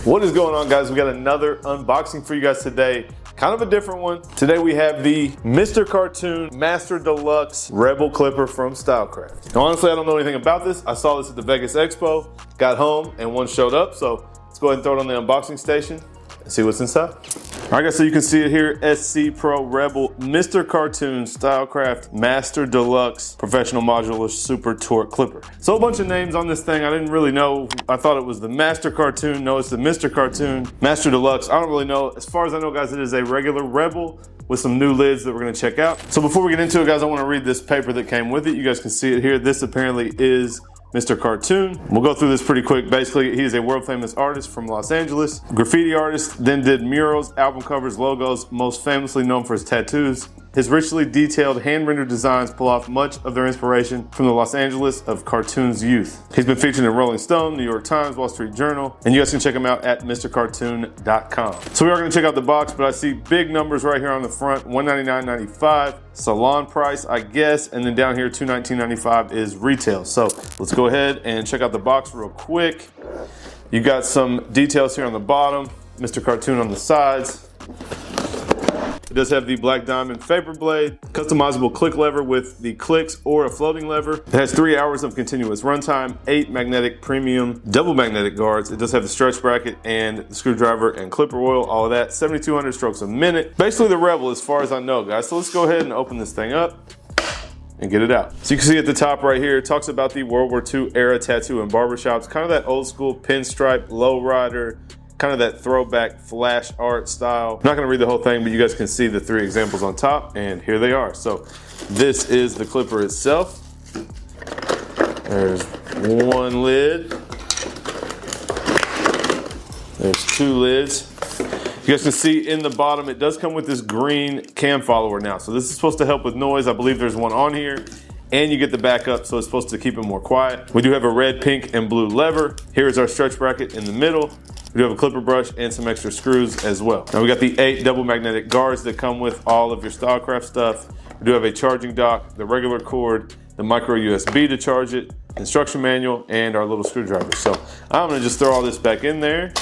What is going on, guys? We got another unboxing for you guys today. Kind of a different one. Today we have the Mr. Cartoon Master Deluxe Rebel Clipper from Stylecraft. Now, honestly, I don't know anything about this. I saw this at the Vegas Expo, got home, and one showed up. So let's go ahead and throw it on the unboxing station and see what's inside. All right, guys, so you can see it here, SC Pro Rebel Mr. Cartoon Stylecraft Master Deluxe Professional Modular Super Torque Clipper. So a bunch of names on this thing. I didn't really know. I thought it was the Master Cartoon. No, it's the Mr. Cartoon Master Deluxe. I don't really know. As far as I know, guys, it is a regular Rebel with some new lids that we're gonna check out. So before we get into it, guys, I wanna read this paper that came with it. You guys can see it here. This apparently is Mr. Cartoon. We'll go through this pretty quick. Basically, he is a world famous artist from Los Angeles, graffiti artist, then did murals, album covers, logos, most famously known for his tattoos. His richly detailed hand-rendered designs pull off much of their inspiration from the Los Angeles of cartoons youth. He's been featured in Rolling Stone, New York Times, Wall Street Journal, and you guys can check him out at mistercartoon.com. So we are gonna check out the box, but I see big numbers right here on the front, $199.95, salon price, I guess, and then down here, $219.95 is retail. So let's go ahead and check out the box real quick. You got some details here on the bottom, Mr. Cartoon on the sides. It does have the black diamond vapor blade, customizable click lever with the clicks or a floating lever. It has 3 hours of continuous runtime, 8 magnetic premium double magnetic guards. It does have the stretch bracket and the screwdriver and clipper oil, all of that. 7,200 strokes a minute. Basically the Rebel as far as I know, guys. So let's go ahead and open this thing up and get it out. So you can see at the top right here, it talks about the World War II era tattoo and barbershops, kind of that old school pinstripe, lowrider, kind of that throwback flash art style. I'm not gonna read the whole thing, but you guys can see the 3 examples on top, and here they are. So this is the clipper itself. There's one lid. There's 2 lids. You guys can see in the bottom, it does come with this green cam follower now. So this is supposed to help with noise. I believe there's one on here. And you get the backup, so it's supposed to keep it more quiet. We do have a red, pink, and blue lever. Here is our stretch bracket in the middle. We do have a clipper brush and some extra screws as well. Now we got the 8 double magnetic guards that come with all of your Stylecraft stuff. We do have a charging dock, the regular cord, the micro USB to charge it, instruction manual, and our little screwdriver. So I'm gonna just throw all this back in there.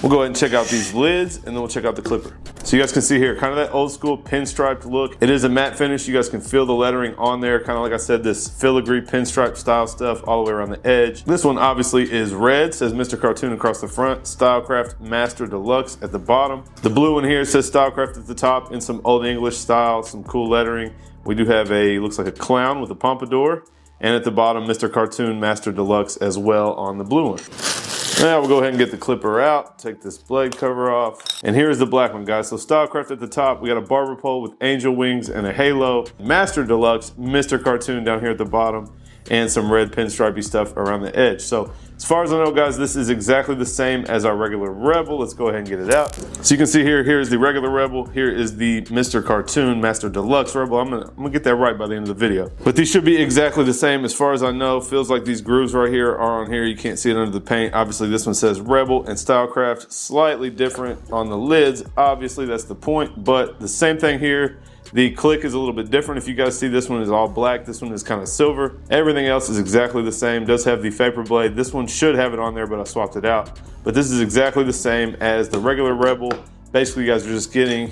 We'll go ahead and check out these lids, and then we'll check out the clipper. So you guys can see here, kind of that old school pinstriped look. It is a matte finish. You guys can feel the lettering on there. Kind of like I said, this filigree pinstripe style stuff all the way around the edge. This one obviously is red, says Mr. Cartoon across the front, Stylecraft Master Deluxe at the bottom. The blue one here says Stylecraft at the top in some old English style, some cool lettering. We do have looks like a clown with a pompadour. And at the bottom, Mr. Cartoon Master Deluxe as well on the blue one. Now we'll go ahead and get the clipper out, take this blade cover off. And here's the black one, guys. So Stylecraft at the top, we got a barber pole with angel wings and a halo. Master Deluxe, Mr. Cartoon down here at the bottom, and some red pinstripey stuff around the edge. So as far as I know, guys, this is exactly the same as our regular Rebel. Let's go ahead and get it out. So you can see here, here's the regular Rebel. Here is the Mr. Cartoon Master Deluxe Rebel. I'm gonna get that right by the end of the video. But these should be exactly the same as far as I know. Feels like these grooves right here are on here. You can't see it under the paint. Obviously this one says Rebel and Stylecraft, slightly different on the lids. Obviously that's the point, but the same thing here. The click is a little bit different. If you guys see, this one is all black. This one is kind of silver. Everything else is exactly the same. Does have the vapor blade. This one should have it on there, but I swapped it out. But this is exactly the same as the regular Rebel. Basically, you guys are just getting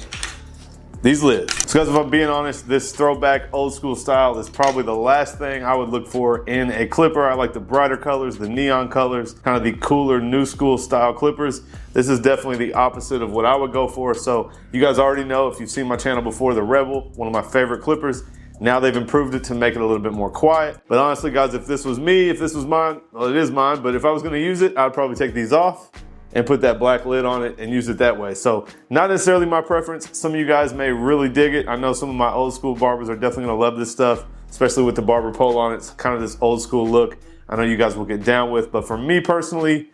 these lids. So guys, if I'm being honest, this throwback old school style is probably the last thing I would look for in a clipper. I like the brighter colors, the neon colors, kind of the cooler new school style clippers. This is definitely the opposite of what I would go for. So you guys already know, if you've seen my channel before, the Rebel, one of my favorite clippers. Now they've improved it to make it a little bit more quiet. But honestly, guys, if this was me, if this was mine, well, it is mine, but if I was gonna use it, I'd probably take these off and put that black lid on it and use it that way. So not necessarily my preference. Some of you guys may really dig it. I know some of my old school barbers are definitely gonna love this stuff, especially with the barber pole on it. It's kind of this old school look I know you guys will get down with, but for me personally,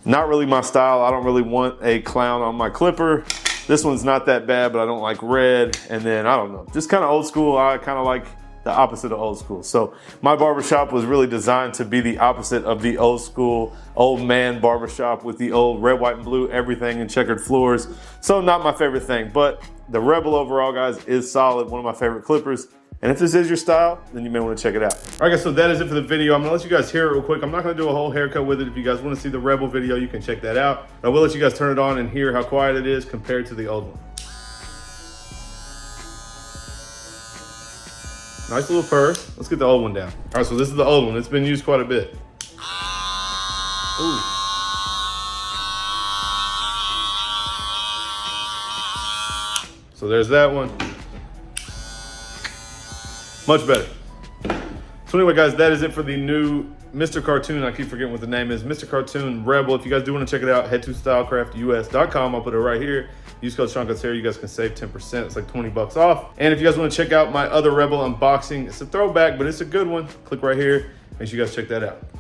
not really my style. I don't really want a clown on my clipper. This one's not that bad, but I don't like red. And then, I don't know, just kind of old school. I kind of like the opposite of old school. So my barbershop was really designed to be the opposite of the old school, old man barbershop with the old red, white, and blue, everything and checkered floors. So not my favorite thing, but the Rebel overall, guys, is solid. One of my favorite clippers. And if this is your style, then you may want to check it out. All right guys, so that is it for the video. I'm gonna let you guys hear it real quick. I'm not gonna do a whole haircut with it. If you guys want to see the Rebel video, you can check that out. I will let you guys turn it on and hear how quiet it is compared to the old one. Nice little purr. Let's get the old one down. All right, so this is the old one. It's been used quite a bit. Ooh. So there's that one. Much better. So anyway, guys, that is it for the new Mr. Cartoon. I keep forgetting what the name is. Mr. Cartoon Rebel. If you guys do want to check it out, head to stylecraftus.com. I'll put it right here. Use code Seancutshair. You guys can save 10%. It's like 20 bucks off. And if you guys want to check out my other Rebel unboxing, it's a throwback, but it's a good one. Click right here. Make sure you guys check that out.